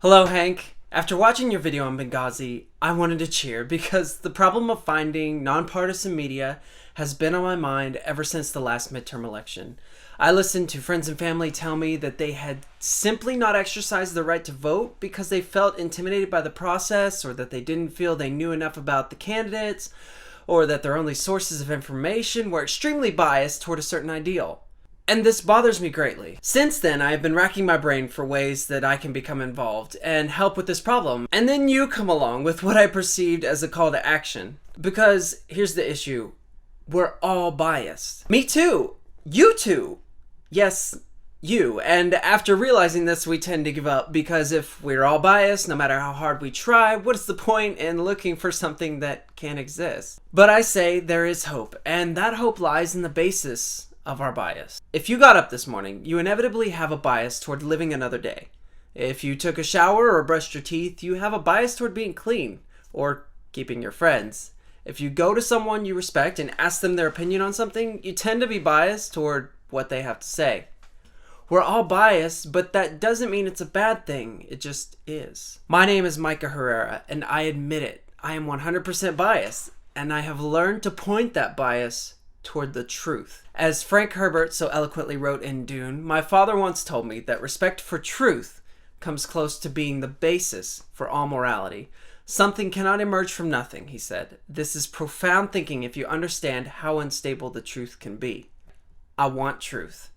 Hello, Hank. After watching your video on Benghazi, I wanted to cheer because the problem of finding nonpartisan media has been on my mind ever since the last midterm election. I listened to friends and family tell me that they had simply not exercised the right to vote because they felt intimidated by the process, or that they didn't feel they knew enough about the candidates, or that their only sources of information were extremely biased toward a certain ideal. And this bothers me greatly. Since then, I have been racking my brain for ways that I can become involved and help with this problem. And then you come along with what I perceived as a call to action. Because here's the issue. We're all biased. Me too. You too. Yes, you. And after realizing this, we tend to give up, because if we're all biased, no matter how hard we try, what's the point in looking for something that can't exist? But I say there is hope, and that hope lies in the basis of our bias. If you got up this morning, you inevitably have a bias toward living another day. If you took a shower or brushed your teeth, you have a bias toward being clean or keeping your friends. If you go to someone you respect and ask them their opinion on something, you tend to be biased toward what they have to say. We're all biased, but that doesn't mean it's a bad thing. It just is. My name is Micah Herrera, and I admit it. I am 100% biased, and I have learned to point that bias toward the truth. As Frank Herbert so eloquently wrote in Dune, my father once told me that respect for truth comes close to being the basis for all morality. Something cannot emerge from nothing, he said. This is profound thinking if you understand how unstable the truth can be. I want truth.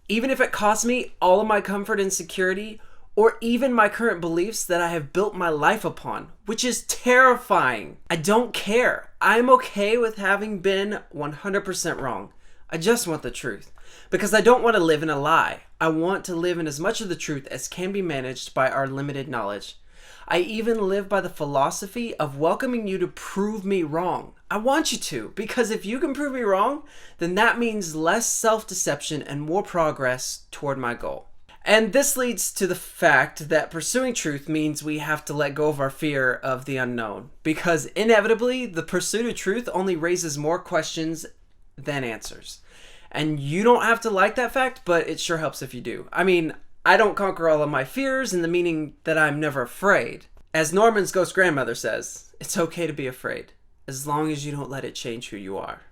Even if it costs me all of my comfort and security, or even my current beliefs that I have built my life upon, which is terrifying. I don't care. I'm okay with having been 100% wrong. I just want the truth. Because I don't want to live in a lie. I want to live in as much of the truth as can be managed by our limited knowledge. I even live by the philosophy of welcoming you to prove me wrong. I want you to, because if you can prove me wrong, then that means less self-deception and more progress toward my goal. And this leads to the fact that pursuing truth means we have to let go of our fear of the unknown, because inevitably the pursuit of truth only raises more questions than answers. And you don't have to like that fact, but it sure helps if you do. I mean, I don't conquer all of my fears in the meaning that I'm never afraid. As Norman's ghost grandmother says, it's okay to be afraid, as long as you don't let it change who you are.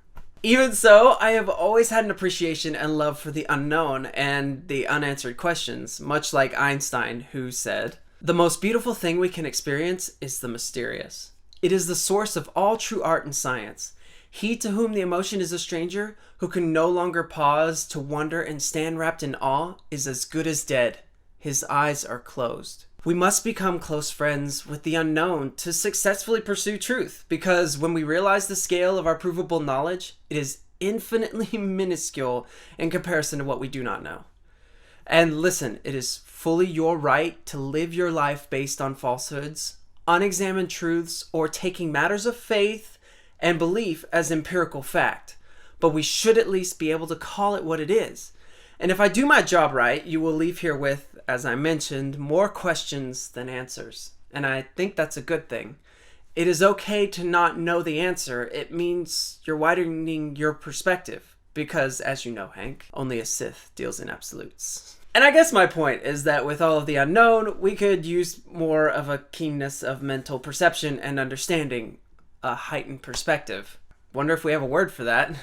Even so, I have always had an appreciation and love for the unknown and the unanswered questions, much like Einstein, who said, "The most beautiful thing we can experience is the mysterious. It is the source of all true art and science. He to whom the emotion is a stranger, who can no longer pause to wonder and stand wrapped in awe, is as good as dead. His eyes are closed." We must become close friends with the unknown to successfully pursue truth, because when we realize the scale of our provable knowledge, it is infinitely minuscule in comparison to what we do not know. And listen, it is fully your right to live your life based on falsehoods, unexamined truths, or taking matters of faith and belief as empirical fact. But we should at least be able to call it what it is. And if I do my job right, you will leave here with, as I mentioned, more questions than answers. And I think that's a good thing. It is okay to not know the answer. It means you're widening your perspective. Because, as you know, Hank, only a Sith deals in absolutes. And I guess my point is that with all of the unknown, we could use more of a keenness of mental perception and understanding, a heightened perspective. Wonder if we have a word for that.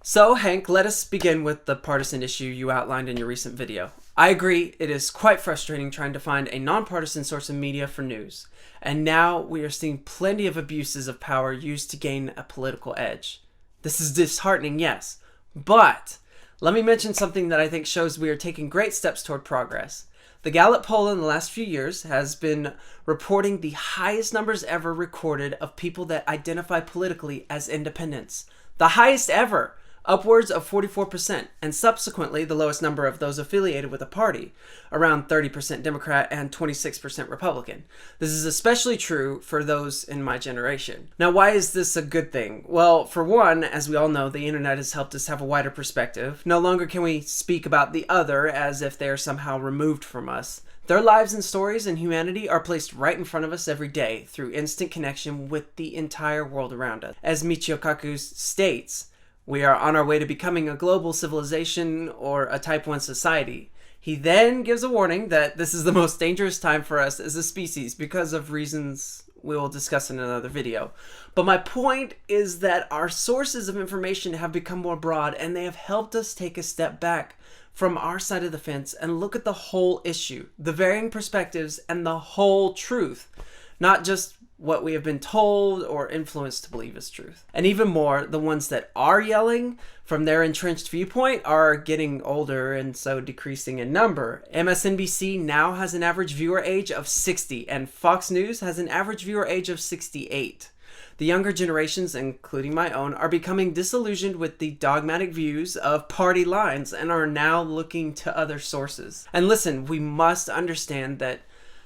So, Hank, let us begin with the partisan issue you outlined in your recent video. I agree, it is quite frustrating trying to find a nonpartisan source of media for news. And now we are seeing plenty of abuses of power used to gain a political edge. This is disheartening, yes. But let me mention something that I think shows we are taking great steps toward progress. The Gallup poll in the last few years has been reporting the highest numbers ever recorded of people that identify politically as independents. The highest ever! Upwards of 44%, and subsequently the lowest number of those affiliated with a party, around 30% Democrat and 26% Republican. This is especially true for those in my generation. Now, why is this a good thing? Well, for one, as we all know, the internet has helped us have a wider perspective. No longer can we speak about the other as if they are somehow removed from us. Their lives and stories and humanity are placed right in front of us every day through instant connection with the entire world around us. As Michio Kaku states, we are on our way to becoming a global civilization or a type 1 society. He then gives a warning that this is the most dangerous time for us as a species because of reasons we will discuss in another video. But my point is that our sources of information have become more broad, and they have helped us take a step back from our side of the fence and look at the whole issue, the varying perspectives, and the whole truth, not just what we have been told or influenced to believe is truth. And even more, the ones that are yelling from their entrenched viewpoint are getting older and so decreasing in number. MSNBC now has an average viewer age of 60, and Fox News has an average viewer age of 68. The younger generations, including my own, are becoming disillusioned with the dogmatic views of party lines and are now looking to other sources. And listen, we must understand that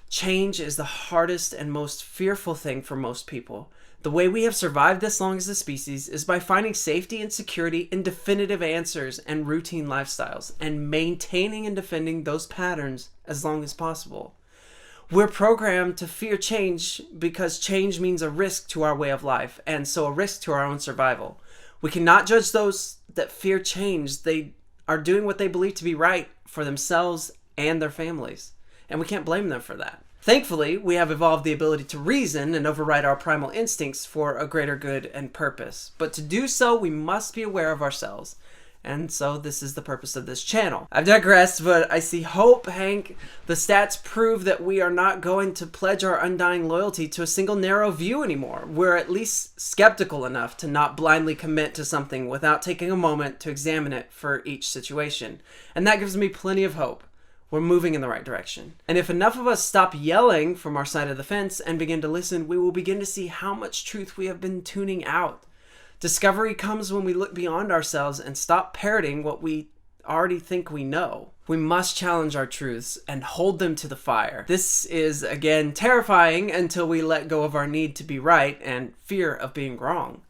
change is the hardest and most fearful thing for most people. The way we have survived this long as a species is by finding safety and security in definitive answers and routine lifestyles, and maintaining and defending those patterns as long as possible. We're programmed to fear change because change means a risk to our way of life, and so a risk to our own survival. We cannot judge those that fear change. They are doing what they believe to be right for themselves and their families, and we can't blame them for that. Thankfully, we have evolved the ability to reason and override our primal instincts for a greater good and purpose. But to do so, we must be aware of ourselves. And so this is the purpose of this channel. I've digressed, but I see hope, Hank. The stats prove that we are not going to pledge our undying loyalty to a single narrow view anymore. We're at least skeptical enough to not blindly commit to something without taking a moment to examine it for each situation. And that gives me plenty of hope. We're moving in the right direction. And if enough of us stop yelling from our side of the fence and begin to listen, we will begin to see how much truth we have been tuning out. Discovery comes when we look beyond ourselves and stop parroting what we already think we know. We must challenge our truths and hold them to the fire. This is, again, terrifying until we let go of our need to be right and fear of being wrong.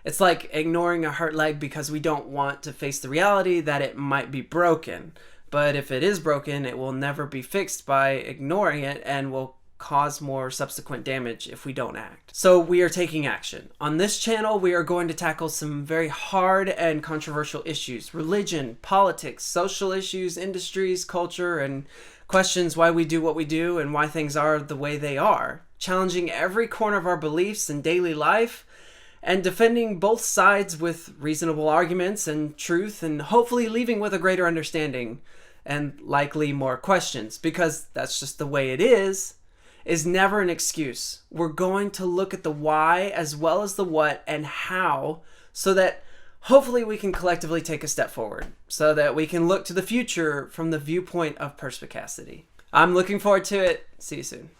It's like ignoring a hurt leg because we don't want to face the reality that it might be broken. But if it is broken, it will never be fixed by ignoring it and will cause more subsequent damage if we don't act. So we are taking action. On this channel, we are going to tackle some very hard and controversial issues: religion, politics, social issues, industries, culture, and questions why we do what we do and why things are the way they are, challenging every corner of our beliefs and daily life, and defending both sides with reasonable arguments and truth, and hopefully leaving with a greater understanding and likely more questions, because that's just the way it is never an excuse. We're going to look at the why as well as the what and how, so that hopefully we can collectively take a step forward, so that we can look to the future from the viewpoint of perspicacity. I'm looking forward to it. See you soon.